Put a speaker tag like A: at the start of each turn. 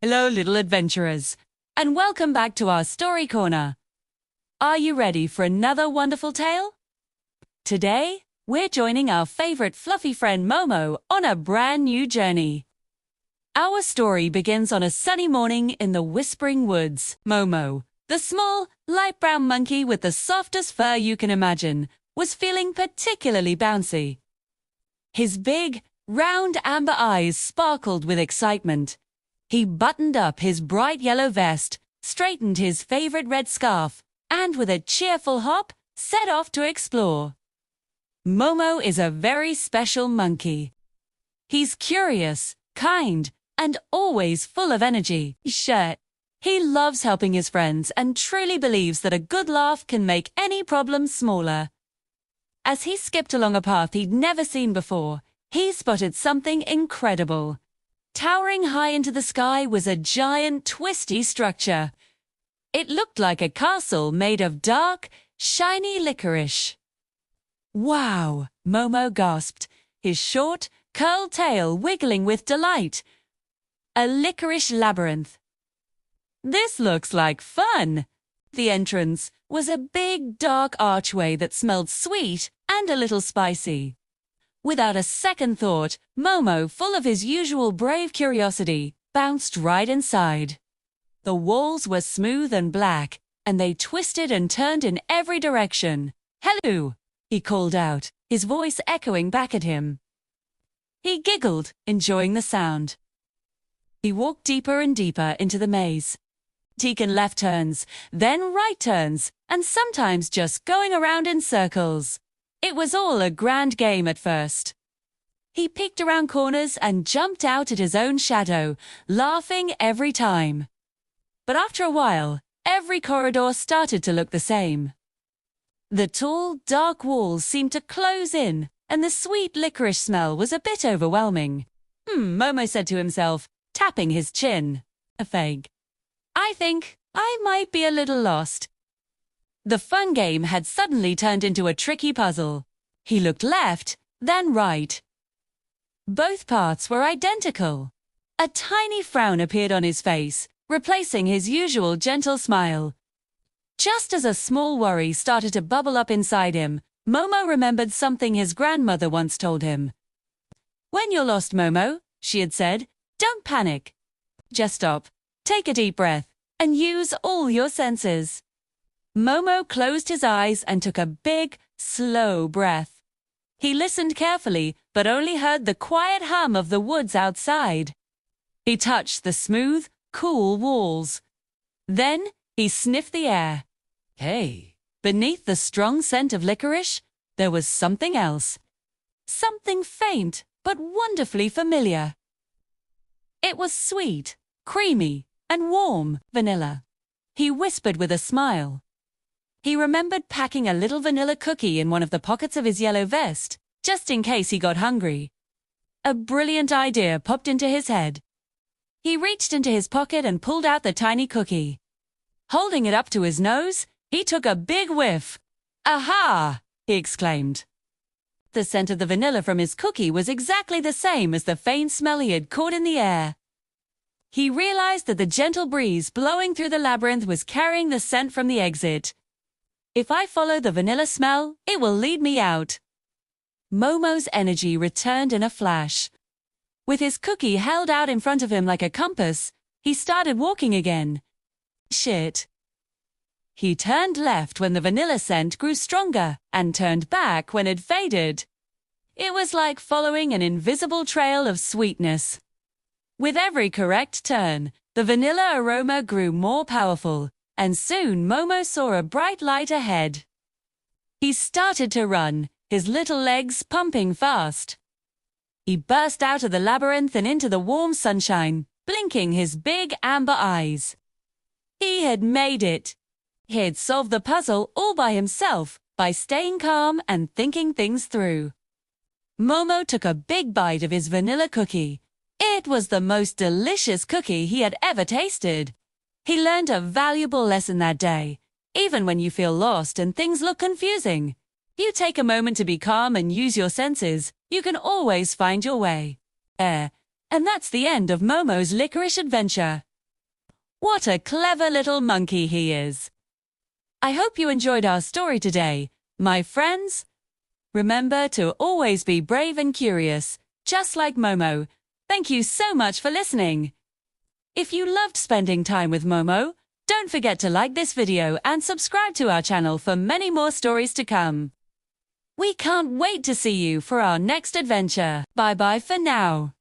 A: Hello, little adventurers, and welcome back to our story corner. Are you ready for another wonderful tale? Today, we're joining our favorite fluffy friend Momo on a brand new journey. Our story begins on a sunny morning in the Whispering Woods. Momo, the small, light brown monkey with the softest fur you can imagine, was feeling particularly bouncy. His big, round amber eyes sparkled with excitement. He buttoned up his bright yellow vest, straightened his favorite red scarf, and with a cheerful hop, set off to explore. Momo is a very special monkey. He's curious, kind, and always full of energy. He loves helping his friends and truly believes that a good laugh can make any problem smaller. As he skipped along a path he'd never seen before, he spotted something incredible. Towering high into the sky was a giant, twisty structure. It looked like a castle made of dark, shiny licorice. Wow, Momo gasped, his short, curled tail wiggling with delight. A licorice labyrinth. This looks like fun. The entrance was a big, dark archway that smelled sweet and a little spicy. Without a second thought, Momo, full of his usual brave curiosity, bounced right inside. The walls were smooth and black, and they twisted and turned in every direction. "Hello," he called out, his voice echoing back at him. He giggled, enjoying the sound. He walked deeper and deeper into the maze. Taking left turns, then right turns, and sometimes just going around in circles. It was all a grand game at first. He peeked around corners and jumped out at his own shadow, laughing every time. But after a while, every corridor started to look the same. The tall, dark walls seemed to close in, and the sweet licorice smell was a bit overwhelming. Momo said to himself, tapping his chin. A fake. I think I might be a little lost. The fun game had suddenly turned into a tricky puzzle. He looked left, then right. Both paths were identical. A tiny frown appeared on his face, replacing his usual gentle smile. Just as a small worry started to bubble up inside him, Momo remembered something his grandmother once told him. "When you're lost, Momo," she had said, "don't panic. Just stop, take a deep breath, and use all your senses." Momo closed his eyes and took a big, slow breath. He listened carefully, but only heard the quiet hum of the woods outside. He touched the smooth, cool walls. Then he sniffed the air. Hey, beneath the strong scent of licorice, there was something else. Something faint, but wonderfully familiar. It was sweet, creamy, and warm vanilla. He whispered with a smile. He remembered packing a little vanilla cookie in one of the pockets of his yellow vest, just in case he got hungry. A brilliant idea popped into his head. He reached into his pocket and pulled out the tiny cookie. Holding it up to his nose, he took a big whiff. "Aha!" he exclaimed. The scent of the vanilla from his cookie was exactly the same as the faint smell he had caught in the air. He realized that the gentle breeze blowing through the labyrinth was carrying the scent from the exit. If I follow the vanilla smell, it will lead me out. Momo's energy returned in a flash. With his cookie held out in front of him like a compass, he started walking again. He turned left when the vanilla scent grew stronger and turned back when it faded. It was like following an invisible trail of sweetness. With every correct turn, the vanilla aroma grew more powerful, and soon Momo saw a bright light ahead. He started to run, his little legs pumping fast. He burst out of the labyrinth and into the warm sunshine, blinking his big amber eyes. He had made it. He had solved the puzzle all by himself, by staying calm and thinking things through. Momo took a big bite of his vanilla cookie. It was the most delicious cookie he had ever tasted. He learned a valuable lesson that day. Even when you feel lost and things look confusing, you take a moment to be calm and use your senses, you can always find your way. And that's the end of Momo's licorice adventure. What a clever little monkey he is. I hope you enjoyed our story today, my friends. Remember to always be brave and curious, just like Momo. Thank you so much for listening. If you loved spending time with Momo, don't forget to like this video and subscribe to our channel for many more stories to come. We can't wait to see you for our next adventure. Bye-bye for now.